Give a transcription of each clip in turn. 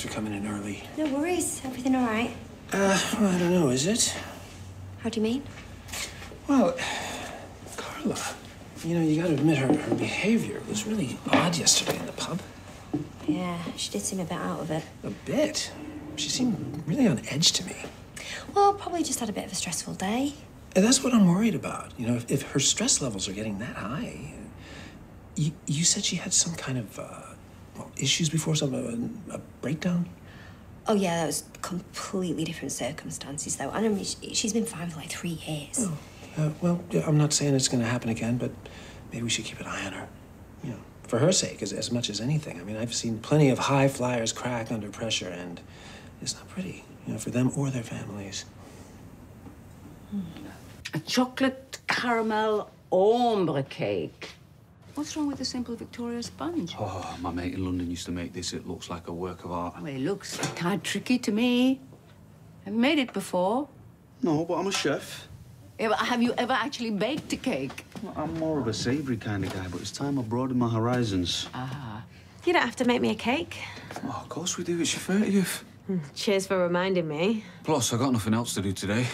for coming in early. No worries. Everything all right? Well, I don't know, is it? How do you mean? Well, Carla, you know, you gotta admit her behavior was really odd yesterday in the pub. Yeah, she did seem a bit out of it. A bit? She seemed really on edge to me. Well, probably just had a bit of a stressful day. And that's what I'm worried about. You know, if her stress levels are getting that high. You said she had some kind of, issues before, a breakdown? Oh, yeah, that was completely different circumstances, though. I mean, she's been fine for like 3 years. Oh, well, yeah, I'm not saying it's gonna happen again, but maybe we should keep an eye on her. You know, for her sake, as much as anything. I mean, I've seen plenty of high flyers crack under pressure, and it's not pretty, you know, for them or their families. A chocolate caramel ombre cake. What's wrong with the simple Victoria sponge? Oh, my mate in London used to make this. It looks like a work of art. Well, it looks a tad tricky to me. I've made it before. No, but I'm a chef. Yeah, but have you ever actually baked a cake? Well, I'm more of a savoury kind of guy, but it's time I broadened my horizons. Ah. You don't have to make me a cake. Oh, of course we do. It's your 30th. Cheers for reminding me. Plus, I got nothing else to do today.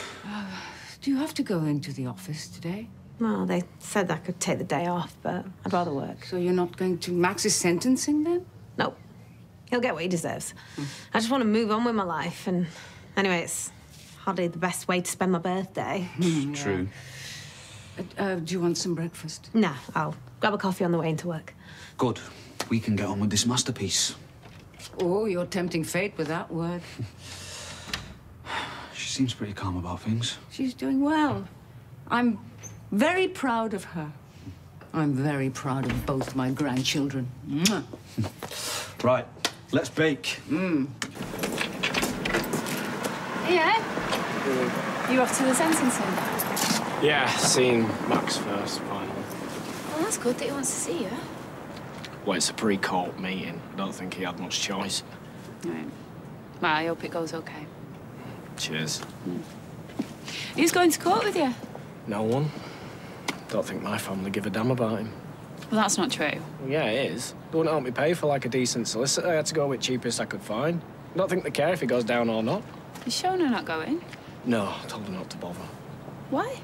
Do you have to go into the office today? Well, they said I could take the day off, but I'd rather work. So you're not going to Max's sentencing then? No. He'll get what he deserves. I just want to move on with my life, and anyway, it's hardly the best way to spend my birthday. True. Do you want some breakfast? No, I'll grab a coffee on the way into work. Good. We can get on with this masterpiece. Oh, you're tempting fate with that word. She seems pretty calm about things. She's doing well. I'm very proud of her. I'm very proud of both my grandchildren. Mwah. Right, let's bake. Yeah? You off to the sentencing? Yeah, seeing Max first, finally. Well, that's good that he wants to see you. Well, it's a pre-court meeting. I don't think he had much choice. Right. Well, I hope it goes okay. Cheers. Who's going to court with you? No one. Don't think my family give a damn about him. Well, that's not true. Well, yeah, it is. They wouldn't help me pay for, like, a decent solicitor. I had to go with cheapest I could find. I don't think they care if he goes down or not. You sure they're not going? No, I told her not to bother. Why?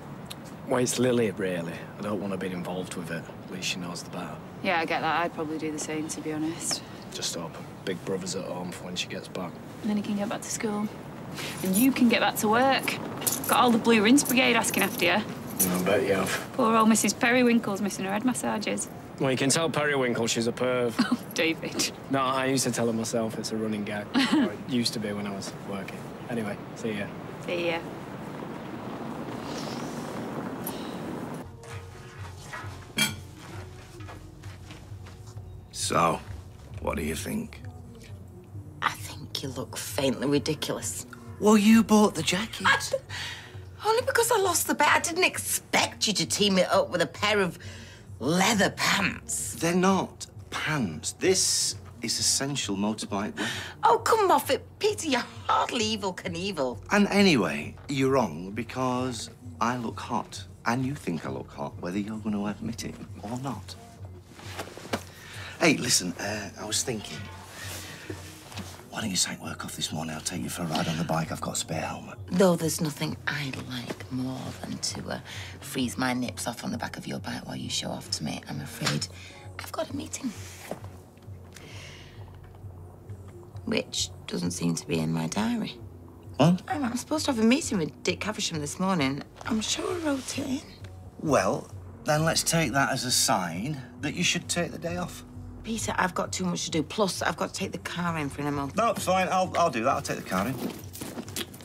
Well, it's Lily, really. I don't want to be involved with it. At least she knows the better. Yeah, I get that. I'd probably do the same, to be honest. Just hope Big Brother's at home for when she gets back. And then he can get back to school. And you can get back to work. Got all the Blue Rinse Brigade asking after you. I bet you have. Poor old Mrs. Periwinkle's missing her head massages. Well, you can tell Periwinkle she's a perv. Oh, David. No, I used to tell her myself. It's a running gag. Or it used to be when I was working. Anyway, see ya. See ya. So, what do you think? I think you look faintly ridiculous. Well, you bought the jacket. Only because I lost the bet. I didn't expect you to team it up with a pair of leather pants. They're not pants. This is essential motorbike wear. Oh, come off it, Peter. You're hardly Evel Knievel. And anyway, you're wrong because I look hot. And you think I look hot, whether you're going to admit it or not. Hey, listen, I was thinking, why don't you take work off this morning? I'll take you for a ride on the bike. I've got a spare helmet. Though there's nothing I like more than to freeze my nips off on the back of your bike while you show off to me. I'm afraid I've got a meeting. Which doesn't seem to be in my diary. What? I'm supposed to have a meeting with Dick Caversham this morning. I'm sure I wrote it in. Well, then let's take that as a sign that you should take the day off. Peter, I've got too much to do. Plus, I've got to take the car in for an MOT. No, fine. I'll do that. I'll take the car in.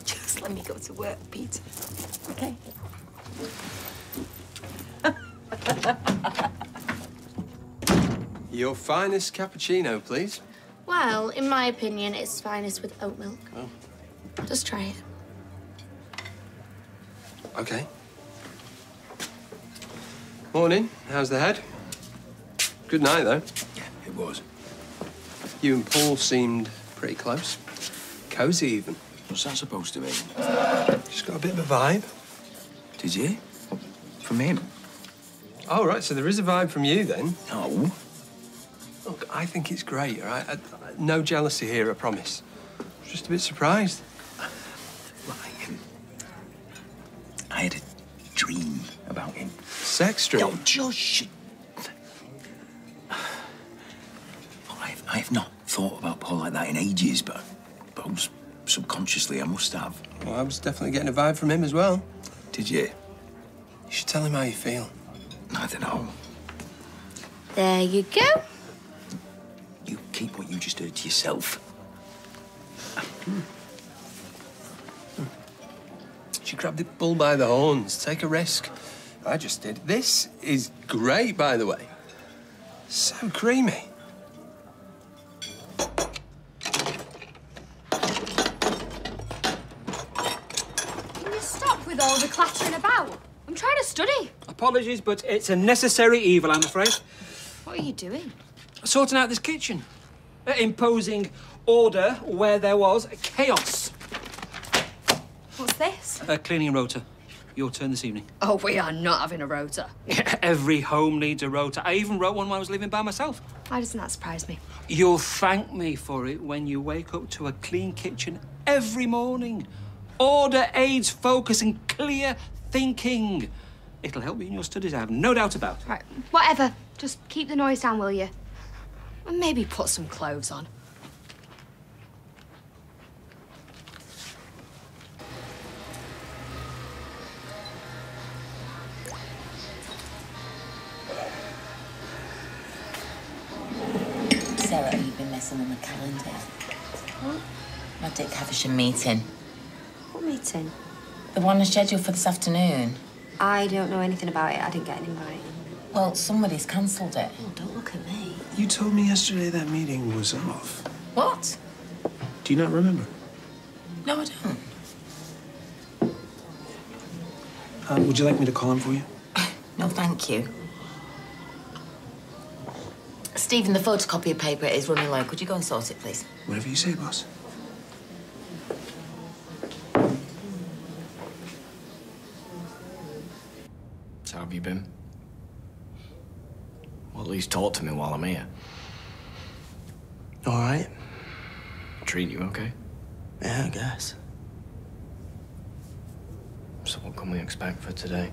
Just let me go to work, Peter. Okay? Your finest cappuccino, please. Well, in my opinion, it's finest with oat milk. Oh. Just try it. Okay. Morning. How's the head? Good night, though. Yeah, it was. You and Paul seemed pretty close. Cozy, even. What's that supposed to mean? Just got a bit of a vibe. Did you? From him? Oh, right, so there is a vibe from you, then. No. Look, I think it's great, all right? No jealousy here, I promise. Just a bit surprised. Well, I had a dream about him. Sex dream? Oh, Josh! I have not thought about Paul like that in ages, but subconsciously I must have. Well, I was definitely getting a vibe from him as well. Did you? You should tell him how you feel. I don't know. There you go. You keep what you just heard to yourself. She grabbed the bull by the horns. Take a risk. I just did. This is great, by the way. So creamy. Can you stop with all the clattering about? I'm trying to study. Apologies, but it's a necessary evil, I'm afraid. What are you doing? Sorting out this kitchen. Imposing order where there was chaos. What's this? A cleaning rota. Your turn this evening. Oh, we are not having a rota. Every home needs a rota. I even wrote one when I was living by myself. Why doesn't that surprise me? You'll thank me for it when you wake up to a clean kitchen every morning. Order aids focus and clear thinking. It'll help you in your studies, I have no doubt about it. Right, whatever. Just keep the noise down, will you? And maybe put some clothes on. Sarah, you've been messing on the calendar. What? My Dick Havisham meeting. What meeting? The one scheduled for this afternoon. I don't know anything about it. I didn't get an invite. Well, somebody's cancelled it. Oh, don't look at me. You told me yesterday that meeting was off. What? Do you not remember? No, I don't. Would you like me to call him for you? No, thank you. Stephen, the photocopy paper is running low. Could you go and sort it, please? Whatever you say, boss. So how have you been? Well, at least talk to me while I'm here. All right. Treat you okay? Yeah, I guess. So what can we expect for today?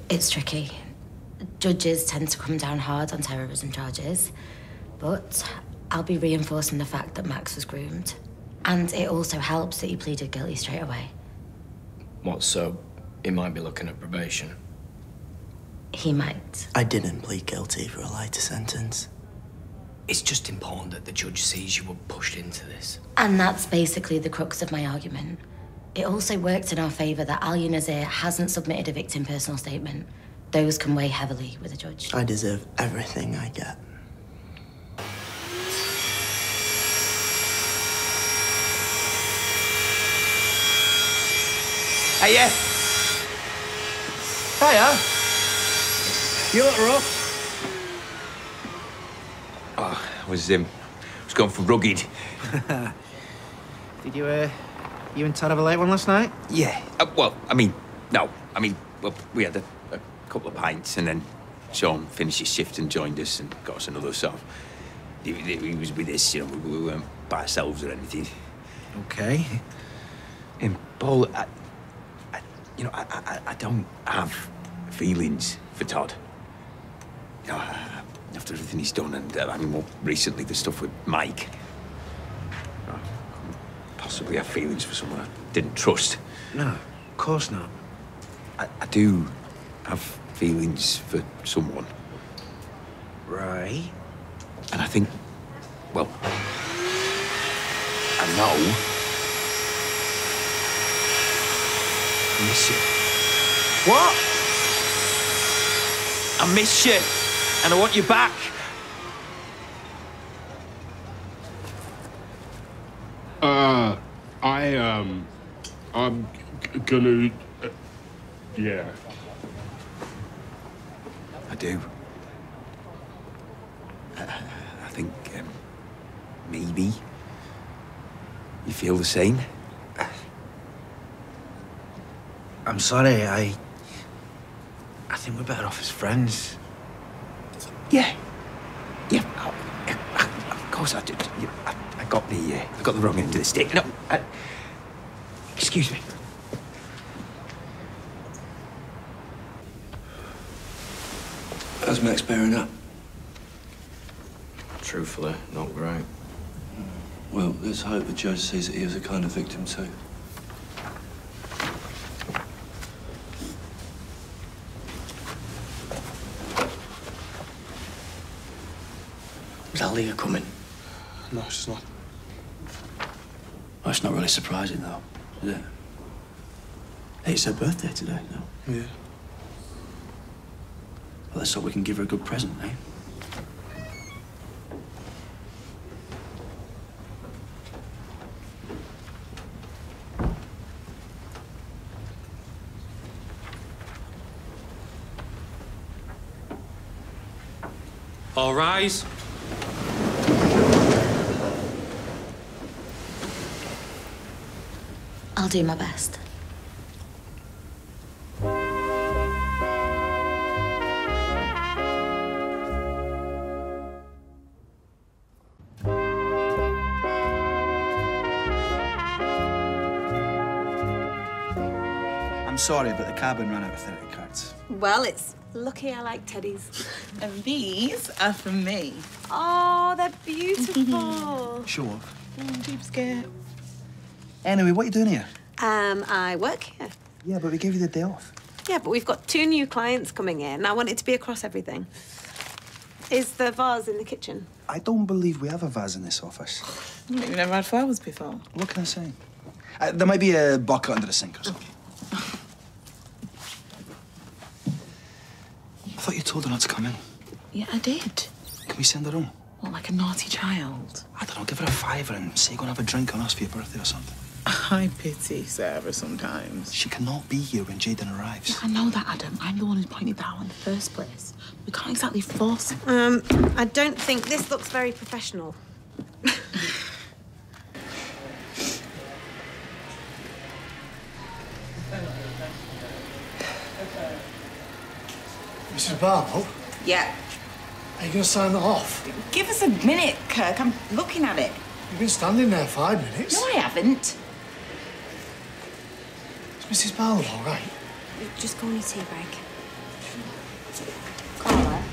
It's tricky. Judges tend to come down hard on terrorism charges, but I'll be reinforcing the fact that Max was groomed. And it also helps that he pleaded guilty straight away. What, so he might be looking at probation? He might. I didn't plead guilty for a lighter sentence. It's just important that the judge sees you were pushed into this. And that's basically the crux of my argument. It also worked in our favour that Ali Nazir hasn't submitted a victim personal statement. Those can weigh heavily with a judge. I deserve everything I get. Hiya. Hiya. You look rough. Oh, I was going for rugged. Did you and Todd have a late one last night? Yeah. Well, we had a couple of pints and then Sean finished his shift and joined us and got us another, so he was with us, you know, we weren't by ourselves or anything. Okay. And Paul, I don't have feelings for Todd. You know, after everything he's done and, more recently the stuff with Mike, I possibly have feelings for someone I didn't trust. No, of course not. I do have feelings for someone. Right. And I think, well, I know I miss you. What? I miss you, and I want you back. I'm gonna, yeah. I do. I think maybe you feel the same. I'm sorry, I think we're better off as friends. Yeah. Yeah. Of course I did. I got the wrong end of the stick. No. Excuse me. How's Max bearing up? Truthfully, not great. Well, let's hope the judge sees that he was a kind of victim too. Is Alia coming? No, she's not. Well, it's not really surprising, though, is it? Hey, it's her birthday today, no? Yeah. Well, let's hope we can give her a good present, eh? All rise. I'll do my best. I'm sorry, but the cabin ran out of 30 cards. Well, it's lucky I like teddies. And these are from me. Oh, they're beautiful. Sure. Cheapskate. Anyway, what are you doing here? I work here. Yeah, but we gave you the day off. Yeah, but we've got 2 new clients coming in. I want it to be across everything. Is the vase in the kitchen? I don't believe we have a vase in this office. You've never had flowers before. What can I say? There might be a bucket under the sink or something. I thought you told her not to come in. Yeah, I did. Can we send her home? What, like a naughty child? I don't know, give her a £5 and say go and have a drink on us for your birthday or something. I pity Sarah sometimes. She cannot be here when Jayden arrives. Yeah, I know that, Adam. I'm the one who pointed that out in the first place. We can't exactly force her. I don't think this looks very professional. Mrs. Barlow, Yeah. are you going to sign that off? Give us a minute, Kirk. I'm looking at it. You've been standing there 5 minutes. No, I haven't. Is Mrs. Barlow all right? Just go on your tea break. Carla.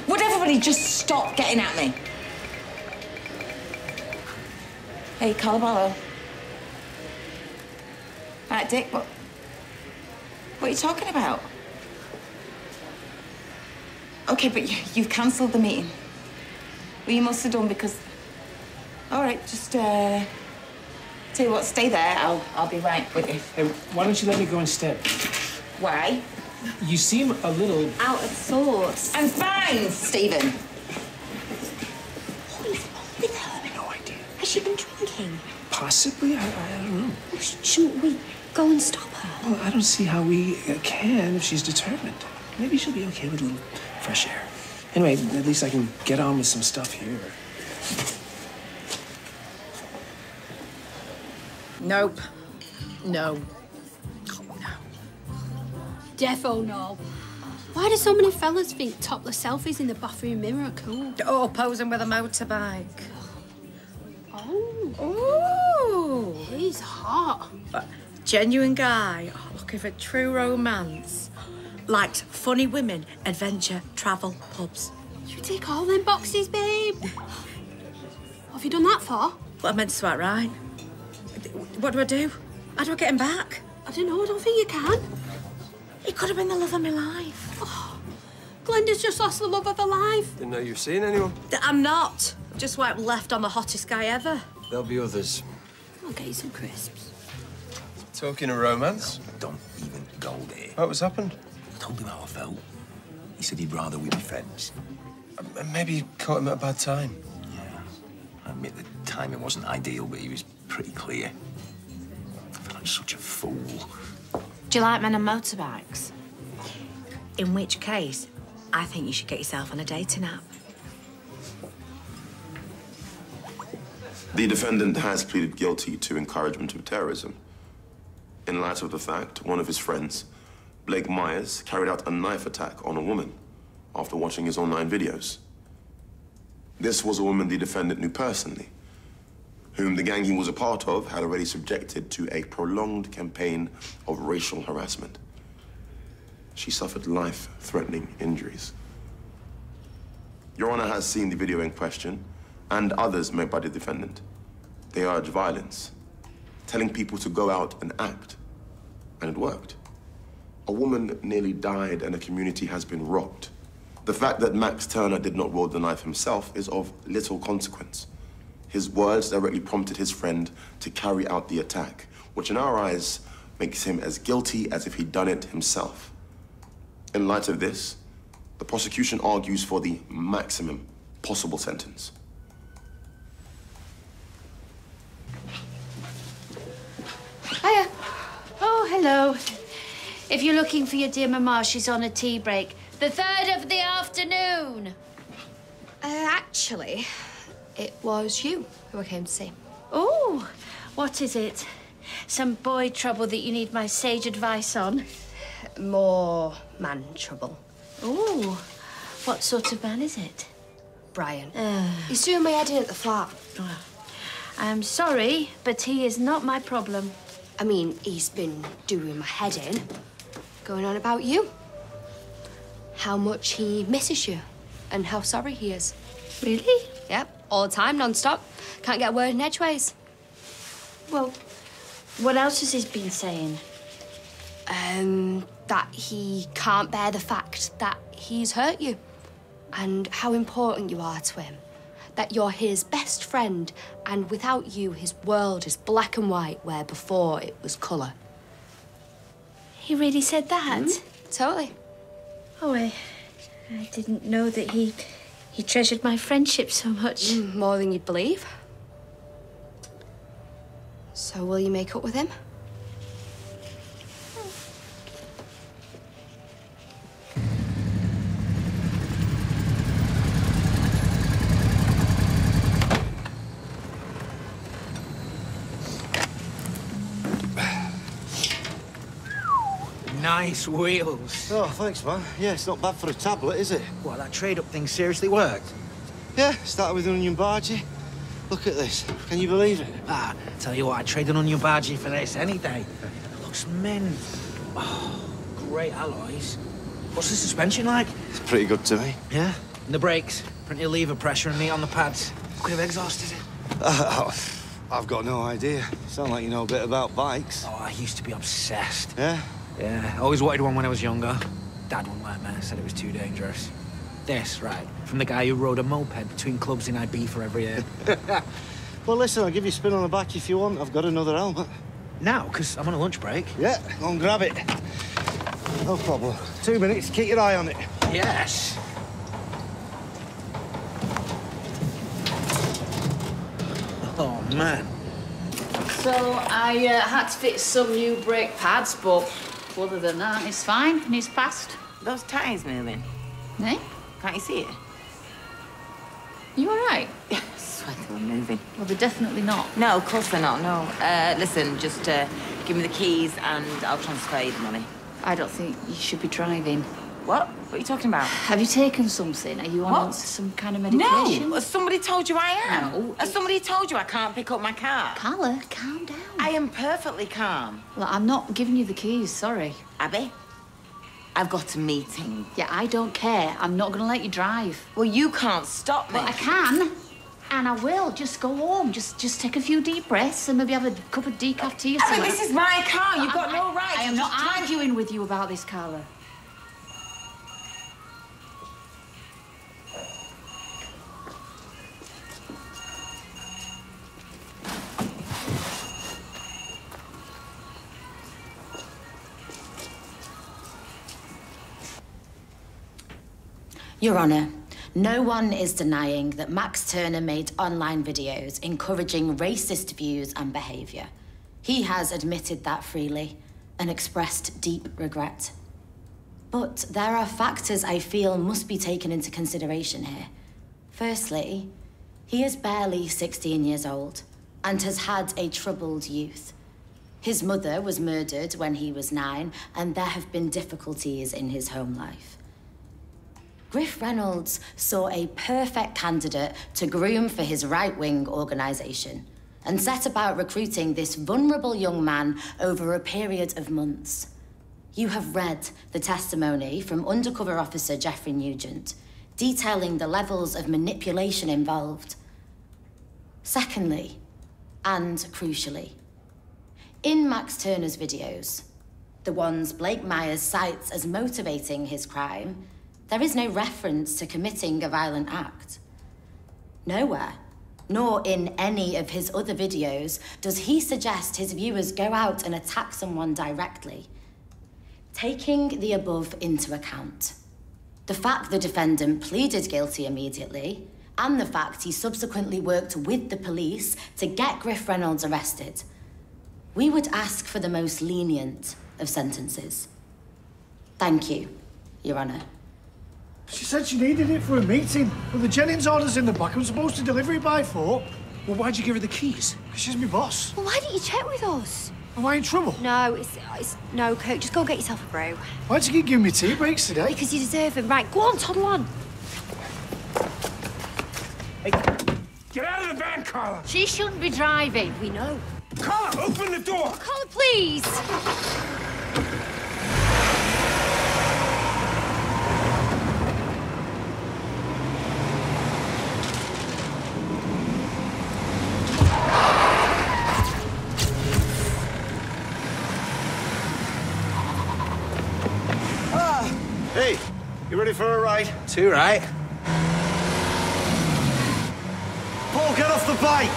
Would everybody just stop getting at me? Hey, Carla Barlow. Dick, what are you talking about? Okay, but you've cancelled the meeting. Well, you must have done because... All right, just, tell you what, stay there. I'll be right with you. Hey, why don't you let me go instead? Why? You seem a little... Out of sorts. I'm fine, Stephen. What is wrong with her? No idea. Has she been drinking? Possibly? I don't know. Well, shouldn't we go and stop her? Well, I don't see how we can if she's determined. Maybe she'll be okay with a little fresh air. Anyway, at least I can get on with some stuff here. Nope. No. Defo no. Why do so many fellas think topless selfies in the bathroom mirror are cool? Oh, posing with a motorbike. Oh. Ooh. He's hot. Genuine guy, looking for true romance. Likes funny women, adventure, travel, pubs. You take all them boxes, babe. What have you done that for? Well, I meant to swipe right. What do I do? How do I get him back? I don't know, I don't think you can. He could have been the love of my life. Oh, Glenda's just lost the love of her life. Didn't know you were seeing anyone. I'm not. Just swiped left on the hottest guy ever. There'll be others. I'll get you some crisps. Talking of romance. Don't even go there. What's happened? I told him how I felt. He said he'd rather we be friends. Maybe you caught him at a bad time. Yeah. I admit the timing wasn't ideal, but he was pretty clear. I felt like such a fool. Do you like men on motorbikes? In which case, I think you should get yourself on a dating app. The defendant has pleaded guilty to encouragement of terrorism. In light of the fact, one of his friends, Blake Myers, carried out a knife attack on a woman after watching his online videos. This was a woman the defendant knew personally, whom the gang he was a part of had already subjected to a prolonged campaign of racial harassment. She suffered life-threatening injuries. Your Honor has seen the video in question and others made by the defendant. They urge violence, telling people to go out and act. And it worked. A woman nearly died and a community has been robbed. The fact that Max Turner did not wield the knife himself is of little consequence. His words directly prompted his friend to carry out the attack, which in our eyes makes him as guilty as if he'd done it himself. In light of this, the prosecution argues for the maximum possible sentence. Hiya. Oh, hello. If you're looking for your dear Mama, she's on a tea break. The 3rd of the afternoon. Actually, it was you who I came to see. Oh, what is it? Some boy trouble that you need my sage advice on? More man trouble. Oh, what sort of man is it? Brian. He's doing my head in at the flat. I'm sorry, but he is not my problem. I mean, he's been doing my head in, going on about you. How much he misses you and how sorry he is. Really? Yep, all the time, non-stop. Can't get a word in edgeways. Well, what else has he been saying? That he can't bear the fact that he's hurt you and how important you are to him. That you're his best friend and without you, his world is black and white where before it was colour. He really said that? Totally. Oh, I didn't know that he treasured my friendship so much. More than you'd believe. So will you make up with him? Nice wheels. Oh, thanks, man. Yeah, it's not bad for a tablet, is it? What, that trade-up thing seriously worked? Yeah, started with an onion bargee. Look at this. Can you believe it? Ah, tell you what, I'd trade an onion bargee for this any day. Looks mint. Oh, great alloys. What's the suspension like? It's pretty good to me. Yeah? And the brakes? Plenty of lever pressure and meat on the pads. What kind of exhaust is it? I've got no idea. Sound like you know a bit about bikes. Oh, I used to be obsessed. Yeah? Yeah, always wanted one when I was younger. Dad wouldn't let me, said it was too dangerous. This, right, from the guy who rode a moped between clubs in Ibiza every year. Well, listen, I'll give you a spin on the back if you want. I've got another helmet. Now? Because I'm on a lunch break. Yeah, go and grab it. No problem. 2 minutes, keep your eye on it. Yes. Oh, man. So I had to fit some new brake pads, but other than that, it's fine and it's passed. Those tyres moving. Eh? Can't you see it? You all right? Yeah, I swear they were moving. Well, they're definitely not. No, of course they're not, no. Listen, just give me the keys and I'll transfer you the money. I don't think you should be driving. What? What are you talking about? Have you taken something? Are you on some kind of medication? No! Has somebody told you I am? No. Has somebody told you I can't pick up my car? Carla, calm down. I am perfectly calm. Look, I'm not giving you the keys, sorry. Abby, I've got a meeting. Yeah, I don't care. I'm not going to let you drive. Well, you can't stop me. Well, I can, and I will. Just go home. Just take a few deep breaths and maybe have a cup of decaf tea or Abby, something. this is my car. You've got no right. I am not arguing with you about this, Carla. Your Honour, no one is denying that Max Turner made online videos encouraging racist views and behaviour. He has admitted that freely and expressed deep regret. But there are factors I feel must be taken into consideration here. Firstly, he is barely 16 years old and has had a troubled youth. His mother was murdered when he was 9, and there have been difficulties in his home life. Griff Reynolds saw a perfect candidate to groom for his right-wing organisation. and set about recruiting this vulnerable young man over a period of months. You have read the testimony from undercover officer Jeffrey Nugent, detailing the levels of manipulation involved. Secondly, and crucially, in Max Turner's videos, the ones Blake Myers cites as motivating his crime, there is no reference to committing a violent act. Nowhere, nor in any of his other videos, does he suggest his viewers go out and attack someone directly. Taking the above into account, the fact the defendant pleaded guilty immediately, and the fact he subsequently worked with the police to get Griff Reynolds arrested, we would ask for the most lenient of sentences. Thank you, Your Honour. She said she needed it for a meeting, but the Jennings order's in the back. I'm supposed to deliver it by 4. Well, why'd you give her the keys? Because she's my boss. Well, why didn't you check with us? Am I in trouble? No, no, Kirk. Just go get yourself a brew. Why'd you keep giving me tea breaks today? Because you deserve them. Right, go on, toddle on. Hey, get out of the van, Carla! She shouldn't be driving. We know. Carla, open the door! Carla, please! Hey, you ready for a ride? 2 right. Paul, get off the bike!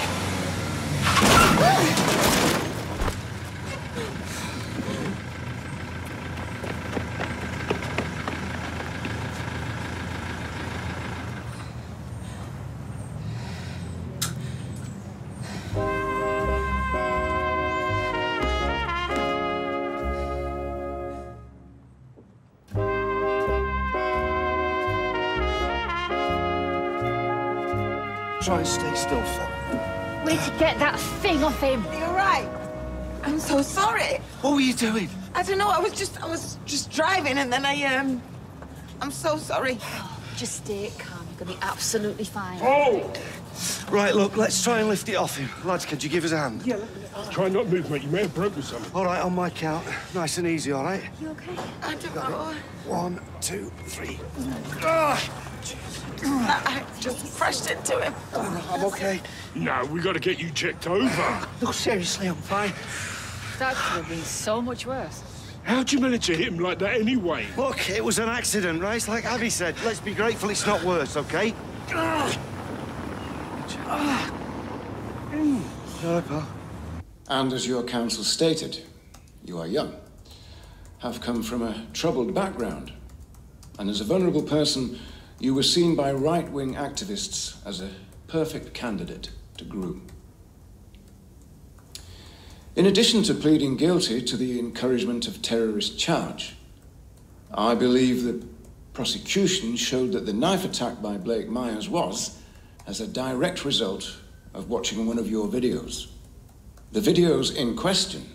Try and stay still, fella. Way to get that thing off him. You're right. I'm so sorry. What were you doing? I don't know. I was just driving, and then I'm so sorry. Just stay calm. You're gonna be absolutely fine. Oh! Right, look, let's try and lift it off him. Lads, could you give us a hand? Yeah. Try not to move, mate. You may have broken something. All right, on my count. Nice and easy, all right? You okay? I don't know. 1, 2, 3. I just crashed into him. I'm okay. No, we got to get you checked over. No, seriously, I'm fine. That could have been so much worse. How'd you manage to hit him like that anyway? Look, it was an accident, right? It's like Abby said. Let's be grateful it's not worse, okay? All right, pal. And as your counsel stated, you are young, have come from a troubled background, and as a vulnerable person, you were seen by right-wing activists as a perfect candidate to groom. In addition to pleading guilty to the encouragement of terrorist charge, I believe the prosecution showed that the knife attack by Blake Myers was as a direct result of watching one of your videos. The videos in question,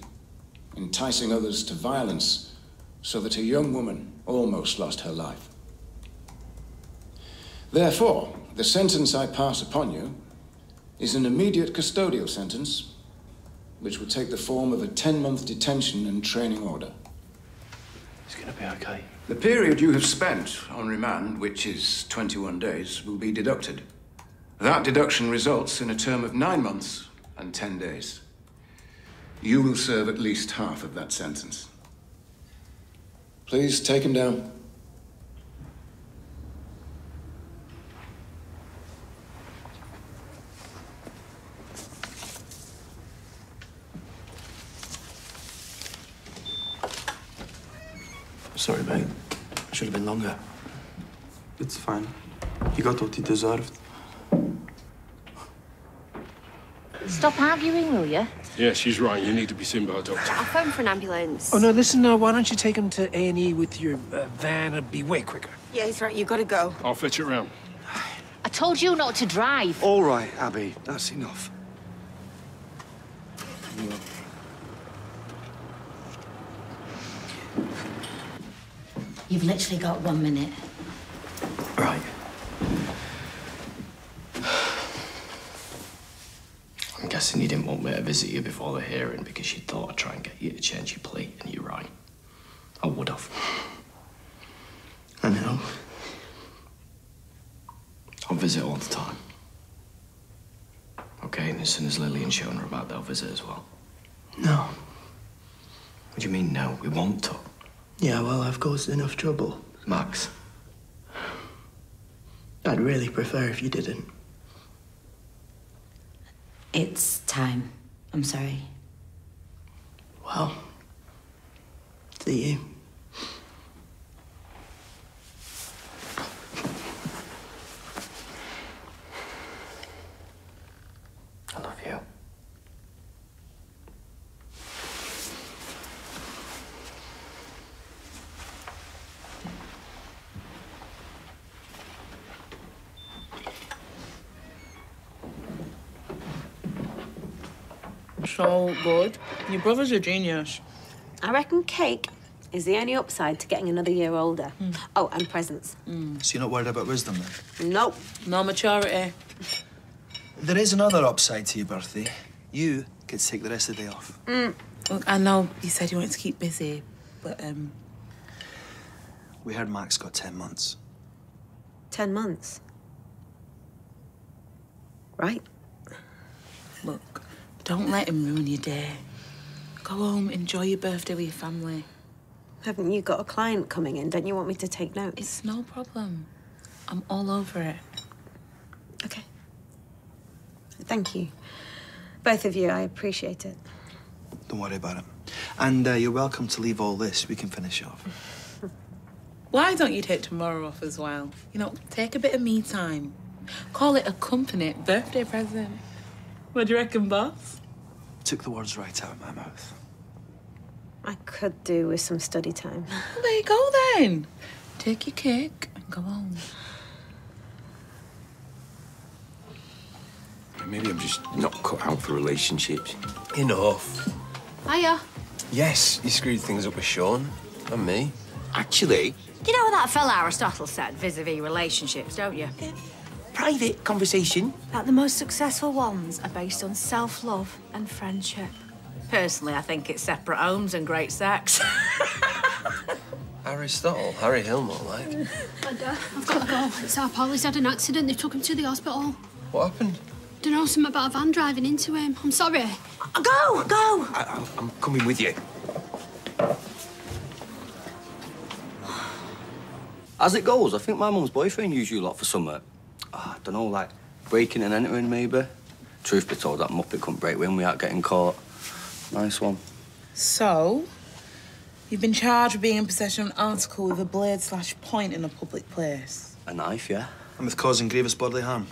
enticing others to violence so that a young woman almost lost her life. Therefore, the sentence I pass upon you is an immediate custodial sentence, which will take the form of a 10-month detention and training order. It's gonna be okay. The period you have spent on remand, which is 21 days, will be deducted. That deduction results in a term of 9 months and 10 days. You will serve at least half of that sentence. Please take him down. Sorry, mate. Should have been longer. It's fine. He got what he deserved. Stop arguing, will you? Yeah, she's right. You need to be seen by a doctor. I'll phone for an ambulance. Oh, no, listen, why don't you take him to A&E with your van? It'd be way quicker. Yeah, he's right. You gotta go. I'll fetch it round. I told you not to drive. All right, Abby. That's enough. You've literally got 1 minute. Right. I'm guessing guessing you didn't want me to visit you before the hearing because you thought I'd try and get you to change your plea, and you're right. I would have. I know. I'll visit all the time. Okay, and as soon as Lillian's shown her about, they'll visit as well. No. What do you mean, no? We want to. Yeah, well, I've caused enough trouble. Max. I'd really prefer if you didn't. It's time. I'm sorry. Well, see you. I love you. So good. Your brother's a genius. I reckon cake is the only upside to getting another year older. Oh, and presents. So you're not worried about wisdom, then? Nope. No maturity. There is another upside to your birthday. You get to take the rest of the day off. Look, I know you said you wanted to keep busy, but, We heard Max got 10 months. 10 months. Right. Look, don't let him ruin your day. Go home, enjoy your birthday with your family. Haven't you got a client coming in? Don't you want me to take notes? It's no problem. I'm all over it. Okay. Thank you. Both of you, I appreciate it. Don't worry about it. And you're welcome to leave all this. We can finish off. Why don't you take tomorrow off as well? You know, take a bit of me time. Call it a company birthday present. What do you reckon, boss? Took the words right out of my mouth. I could do with some study time. Well, there you go then. Take your cake and go home. Maybe I'm just not cut out for relationships. Enough. Hiya. Yes, you screwed things up with Sean and me. Actually, You know what that fella Aristotle said vis-a-vis relationships, don't you? private conversation. That the most successful ones are based on self-love and friendship. Personally, I think it's separate homes and great sex. Aristotle, Harry Hillmore, like. I've got to go. It's our Paul. He's had an accident. They took him to the hospital. What happened? Don't know, something about a van driving into him. I'm sorry. Go! I'm coming with you. As it goes, I think my mum's boyfriend used you lot for something. I don't know, like breaking and entering, maybe. Truth be told, that muppet couldn't break wind without getting caught. Nice one. So, you've been charged with being in possession of an article with a blade/point in a public place. A knife, yeah? And with causing grievous bodily harm.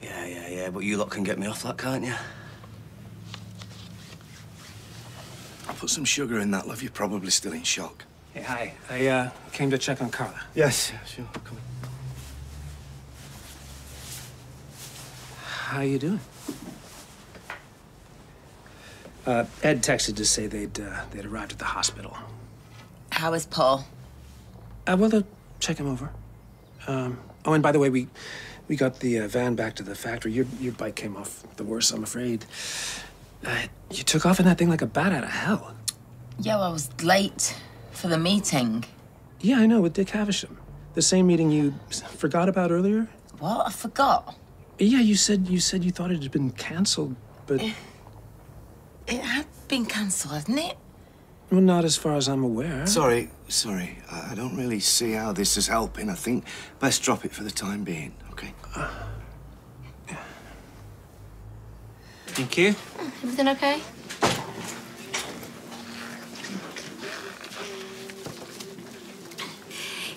Yeah, but you lot can get me off that, can't you? I'll put some sugar in that, love. You're probably still in shock. Hey, hi. I came to check on Carla. Yes, sure. Come How you doing? Ed texted to say they'd arrived at the hospital. How is Paul? Well, they'll check him over. Oh, and by the way, we got the van back to the factory. Your bike came off the worst, I'm afraid. You took off in that thing like a bat out of hell. Yeah, well, I was late for the meeting. Yeah, I know, with Dick Havisham. The same meeting you forgot about earlier? What? I forgot. Yeah, you said you thought it had been cancelled, but... It had been cancelled, hadn't it? Well, not as far as I'm aware. Sorry. I don't really see how this is helping. I think best drop it for the time being, okay? Thank you. Everything okay?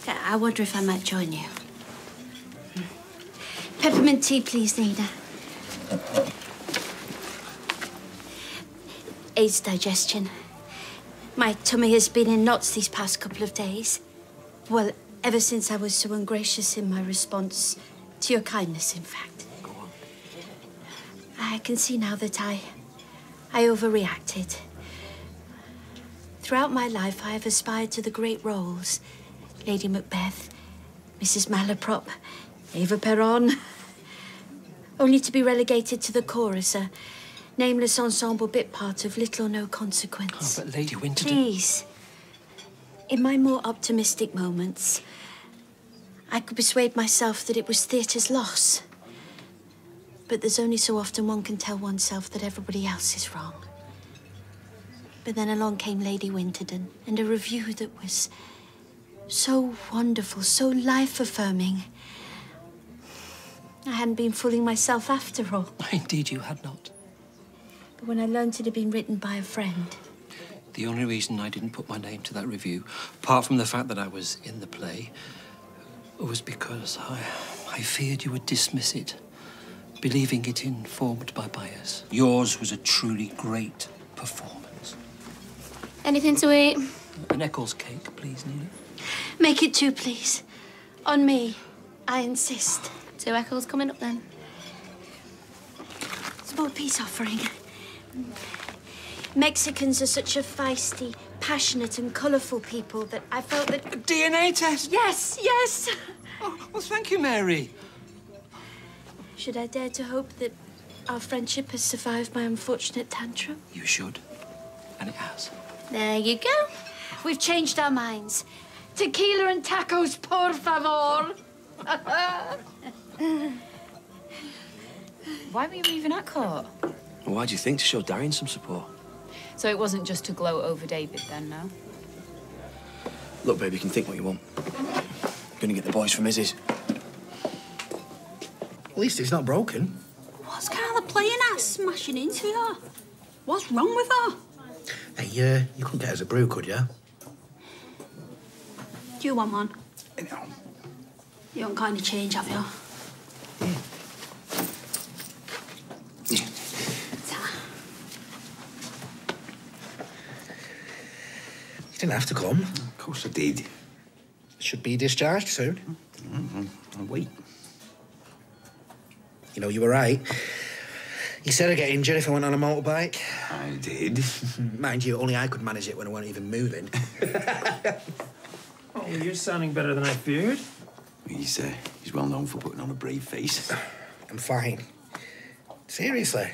I wonder if I might join you. Peppermint tea, please, Nina. Aids digestion. My tummy has been in knots these past couple of days. Well, ever since I was so ungracious in my response to your kindness, in fact. Go on. I can see now that I overreacted. Throughout my life, I have aspired to the great roles. Lady Macbeth, Mrs. Malaprop, Eva Perron. Only to be relegated to the chorus, a Nameless ensemble bit part of little or no consequence. Oh, but Lady Winterton... Please. In my more optimistic moments, I could persuade myself that it was theatre's loss. But there's only so often one can tell oneself that everybody else is wrong. But then along came Lady Winterton and a review that was so wonderful, so life-affirming. I hadn't been fooling myself after all. Indeed, you had not. But when I learned it had been written by a friend... The only reason I didn't put my name to that review, apart from the fact that I was in the play, was because I feared you would dismiss it, believing it informed by bias. Yours was a truly great performance. Anything to eat? An Eccles cake, please, Neely. Make it 2, please. On me. I insist. 2 Eccles coming up, then. Small peace offering. Mexicans are such a feisty, passionate and colourful people that I felt that... A DNA test? Yes, yes! Oh, well, thank you, Mary. Should I dare to hope that our friendship has survived my unfortunate tantrum? You should. And it has. There you go. We've changed our minds. Tequila and tacos, por favor. Why were you even at court? Well, why do you think? To show Darian some support. So it wasn't just to gloat over David then, no? Look, babe, you can think what you want. Gonna get the boys from Izzy's. At least it's not broken. What's Carla playing at, smashing into you? What's wrong with her? Hey, you couldn't get us a brew, could you? Do you want one? You don't kind of change, have you? You didn't have to come. Of course I did. Should be discharged soon. I'll wait. You know, you were right. You said I'd get injured if I went on a motorbike. I did. Mind you, only I could manage it when I weren't even moving. Oh, you're sounding better than I feared. He's well known for putting on a brave face. I'm fine. Seriously.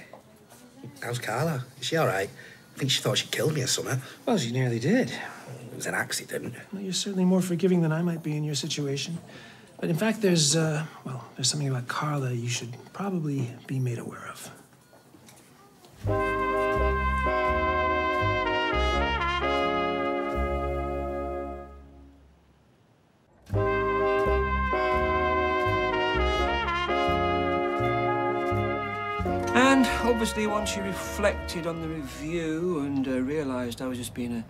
How's Carla? Is she all right? I think she thought she killed me or something. Well, she nearly did. It was an accident. Well, you're certainly more forgiving than I might be in your situation. But in fact, there's something about Carla you should probably be made aware of. And obviously, once you reflected on the review and realised I was just being a,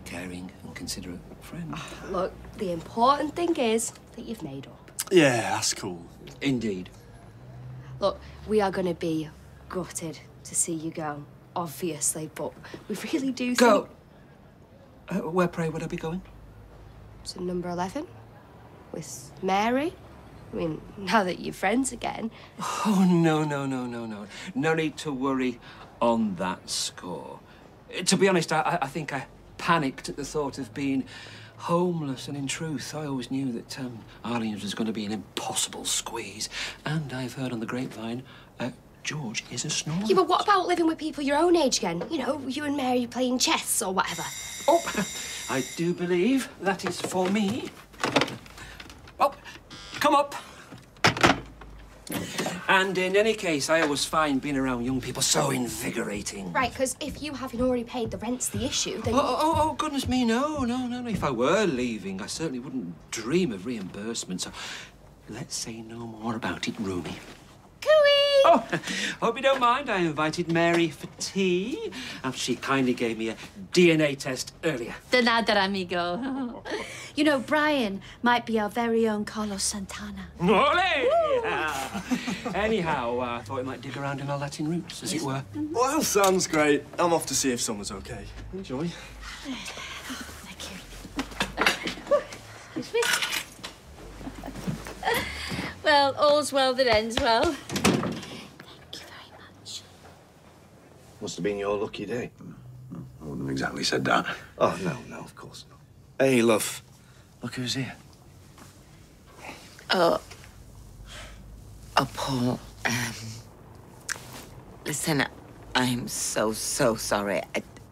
caring and considerate friend. Look, the important thing is that you've made up. Yeah, that's cool. Indeed. Look, we are going to be gutted to see you go, obviously, but we really do Go! Where, pray, would I be going? To number 11 with Mary. I mean, now that you're friends again. Oh, no. No need to worry on that score. To be honest, I think I panicked at the thought of being homeless, and in truth, I always knew that Arlene's was going to be an impossible squeeze. And I've heard on the grapevine, George is a snorer. Yeah, but what about living with people your own age again? You know, you and Mary playing chess or whatever. Oh, I do believe that is for me. Oh, come up. And in any case, I always find being around young people so invigorating. Right, because if you haven't already paid the rent's the issue, then... Oh, goodness me, no. If I were leaving, I certainly wouldn't dream of reimbursement, so let's say no more about it, Rooney. Cooey! Oh, hope you don't mind. I invited Mary for tea after she kindly gave me a DNA test earlier. De nada, amigo. You know, Brian might be our very own Carlos Santana. Ole! Anyhow, I thought we might dig around in our Latin roots, as it were. Well, sounds great. I'm off to see if someone's okay. Enjoy. Thank you. Excuse me. Well, all's well that ends well. Thank you very much. Must have been your lucky day. I wouldn't have exactly said that. Oh, no, of course not. Hey, love. Look who's here. Oh, Paul. Listen, I'm so sorry.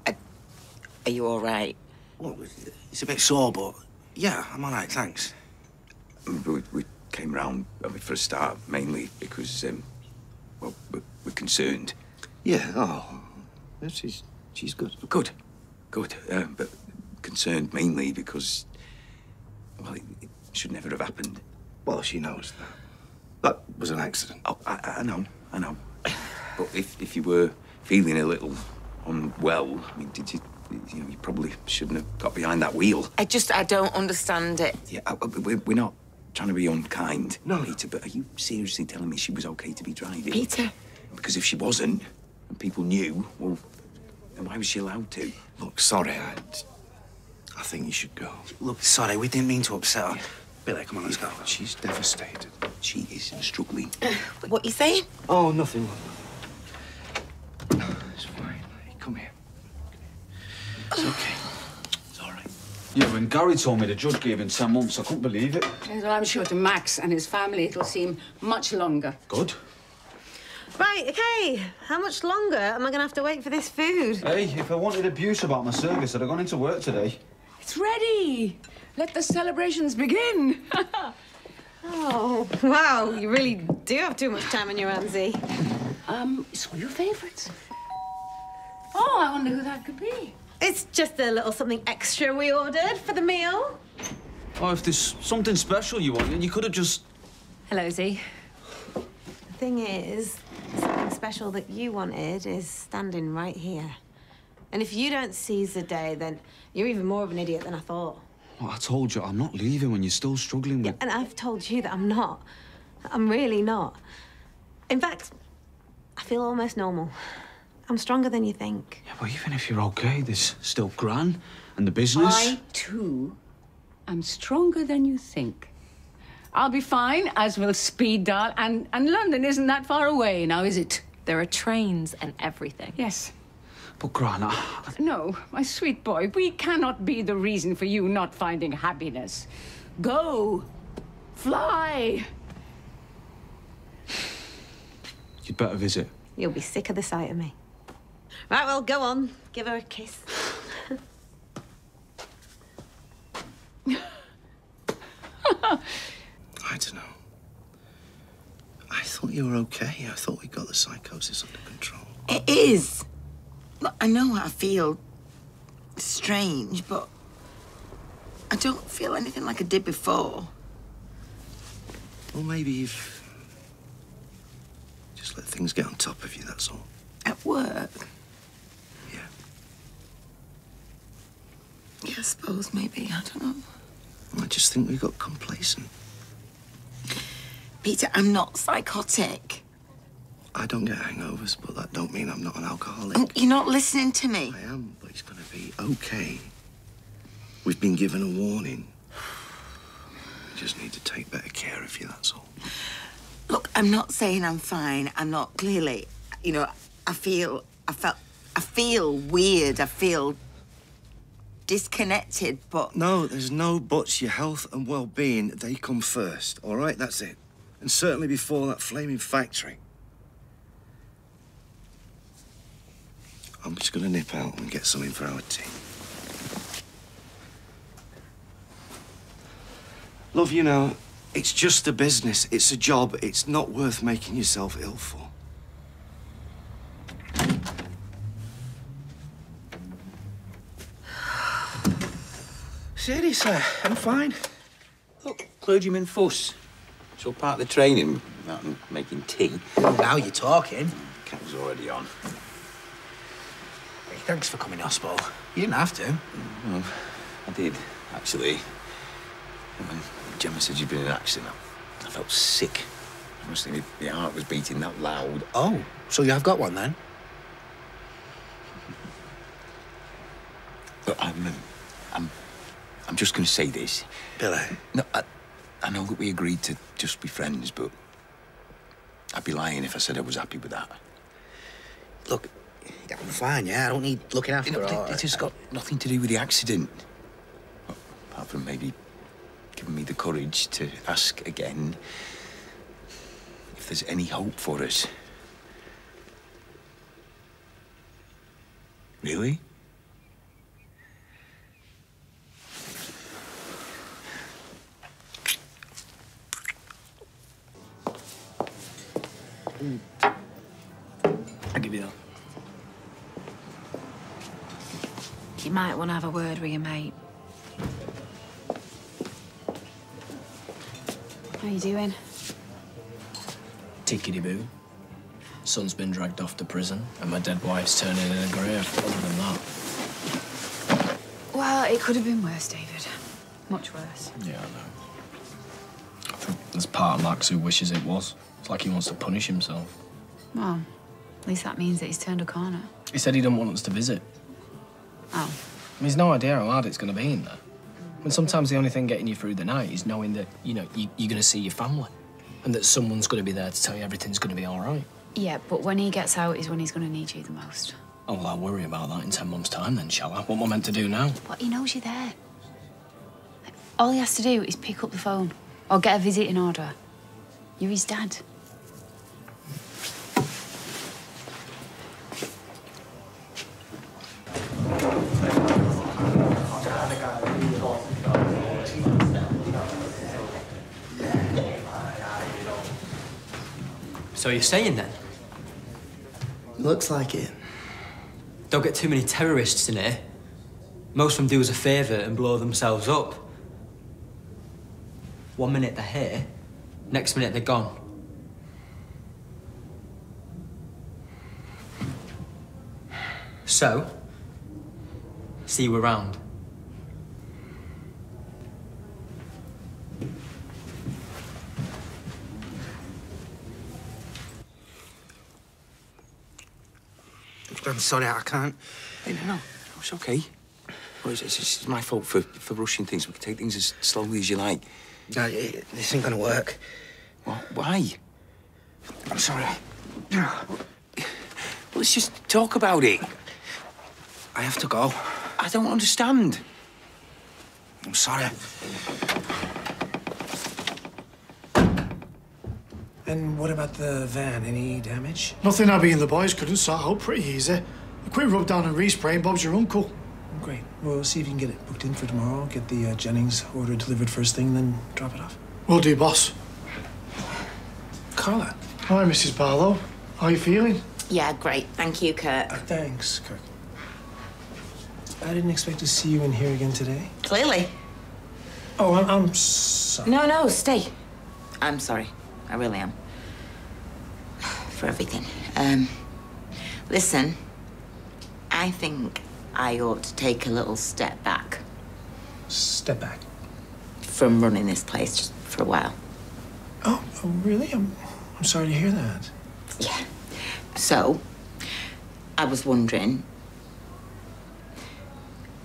Are you all right? Well, it's a bit sore, but yeah, I'm all right, thanks. We came round, for a start, mainly because, well, we're concerned. Yeah, oh, she's good. Good. But concerned mainly because, well, it should never have happened. Well, she knows that. That was an accident. Oh, I know. But if you were feeling a little unwell, I mean, did you... You know, you probably shouldn't have got behind that wheel. I don't understand it. Yeah, we're not trying to be unkind, Peter, but are you seriously telling me she was okay to be driving? Peter? Because if she wasn't, and people knew, well, then why was she allowed to? Look, sorry, I think you should go. Look, sorry, we didn't mean to upset her. Billy, come on, let's go. She's devastated. She is struggling. What you saying? Oh, nothing. It's fine. Hey, come here. It's okay. It's all right. Yeah, when Gary told me the judge gave him 10 months, I couldn't believe it. Well, I'm sure to Max and his family it'll seem much longer. Good. Right, OK. How much longer am I going to have to wait for this food? Hey, if I wanted abuse about my service, I'd have gone into work today. It's ready. Let the celebrations begin. Oh, wow. You really do have too much time on your hands, E. So your favourites? Oh, I wonder who that could be. It's just a little something extra we ordered for the meal. Oh, if there's something special you wanted, you could have just... Hello, Z. The thing is, something special that you wanted is standing right here. And if you don't seize the day, then you're even more of an idiot than I thought. Well, I told you, I'm not leaving when you're still struggling with... Yeah, and I've told you that I'm not. I'm really not. In fact, I feel almost normal. I'm stronger than you think. Yeah, but even if you're okay, there's still Gran and the business. I, too, am stronger than you think. I'll be fine, as will Speed Dial, and London isn't that far away now, is it? There are trains and everything. Yes. But, Gran, No, my sweet boy, we cannot be the reason for you not finding happiness. Go. Fly. You'd better visit. You'll be sick of the sight of me. Right, well, go on. Give her a kiss. I don't know. I thought you were okay. I thought we got the psychosis under control. It is. Look, I know I feel strange, but I don't feel anything like I did before. Well, maybe you've just let things get on top of you, that's all. At work? Yeah. Yeah, I suppose, maybe. I don't know. I just think we got complacent. Peter, I'm not psychotic. I don't get hangovers, but that don't mean I'm not an alcoholic. Oh, you're not listening to me. I am, but it's gonna be okay. We've been given a warning. We just need to take better care of you, that's all. Look, I'm not saying I'm fine. I'm not clearly. You know, I feel weird. I feel disconnected, but... No, there's no buts. Your health and well-being, they come first, all right? That's it. And certainly before that flaming factory. I'm just gonna nip out and get something for our tea. Love, you know, it's just a business. It's a job. It's not worth making yourself ill for. Seriously, I'm fine. Look, clergyman fuss. It's all part of the training, that and making tea. Well, now you're talking. Kettle's already on. Hey, thanks for coming, Ospo. You didn't have to. Well, I did, actually. When Gemma said you'd been in an accident, I felt sick. Honestly, my heart was beating that loud. Oh, so you have got one, then? But I'm just going to say this. Billy. No, I know that we agreed to just be friends, but I'd be lying if I said I was happy with that. Look, I'm fine, yeah? I don't need looking after It has got nothing to do with the accident. Well, apart from maybe giving me the courage to ask again if there's any hope for us. Really? I'll give you that. You might want to have a word with your mate. How you doing? Tickety-boo. Son's been dragged off to prison, and my dead wife's turning in a grave. Other than that. Well, it could have been worse, David. Much worse. Yeah, I know. I think there's part of Max who wishes it was. It's like he wants to punish himself. Well, at least that means that he's turned a corner. He said he didn't want us to visit. Oh. I mean, he's no idea how hard it's going to be in there. I mean, sometimes the only thing getting you through the night is knowing that, you know, you're going to see your family and that someone's going to be there to tell you everything's going to be all right. Yeah, but when he gets out is when he's going to need you the most. Oh, well, I'll worry about that in 10 months' time then, shall I? What am I meant to do now? But he knows you're there. All he has to do is pick up the phone or get a visiting order. You're his dad. So you're staying then? Looks like it. Don't get too many terrorists in here. Most of them do us a favour and blow themselves up. 1 minute they're here, next minute they're gone. So, see you around. I'm sorry, I can't. Hey, no, it's okay. Well, it's my fault for rushing things. We can take things as slowly as you like. No, this ain't gonna work. What? Why? I'm sorry. Well, let's just talk about it. I have to go. I don't understand. I'm sorry. And what about the van? Any damage? Nothing Abby and the boys couldn't sort out pretty easy. A quick rub down and respray and Bob's your uncle. Great. Well, we'll see if you can get it booked in for tomorrow. Get the Jennings order delivered first thing, then drop it off. Will do, boss. Carla. Hi, Mrs. Barlow. How are you feeling? Yeah, great. Thank you, Kirk. Thanks, Kirk. I didn't expect to see you in here again today. Clearly. Oh, I'm sorry. No, stay. I'm sorry. I really am. For everything. Listen, I think I ought to take a little step back. Step back? From running this place just for a while. Oh, really? I'm sorry to hear that. Yeah. So, I was wondering,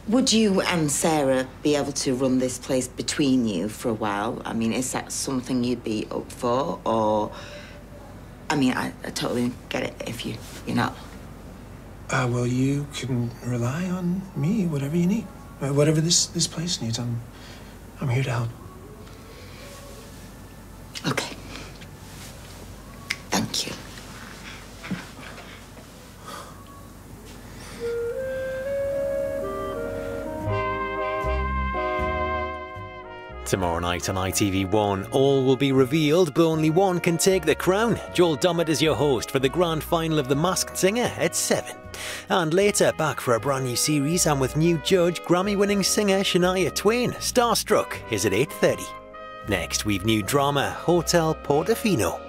would you and Sarah be able to run this place between you for a while? I mean, is that something you'd be up for, or... I mean, I totally get it if you're not. Well, you can rely on me, whatever you need. Whatever this place needs, I'm here to help. Okay. Thank you. Tomorrow night on ITV1, all will be revealed, but only one can take the crown. Joel Dommett is your host for the grand final of The Masked Singer at 7. And later, back for a brand new series and with new judge, Grammy-winning singer Shania Twain. Starstruck is at 8:30. Next, we've new drama, Hotel Portofino.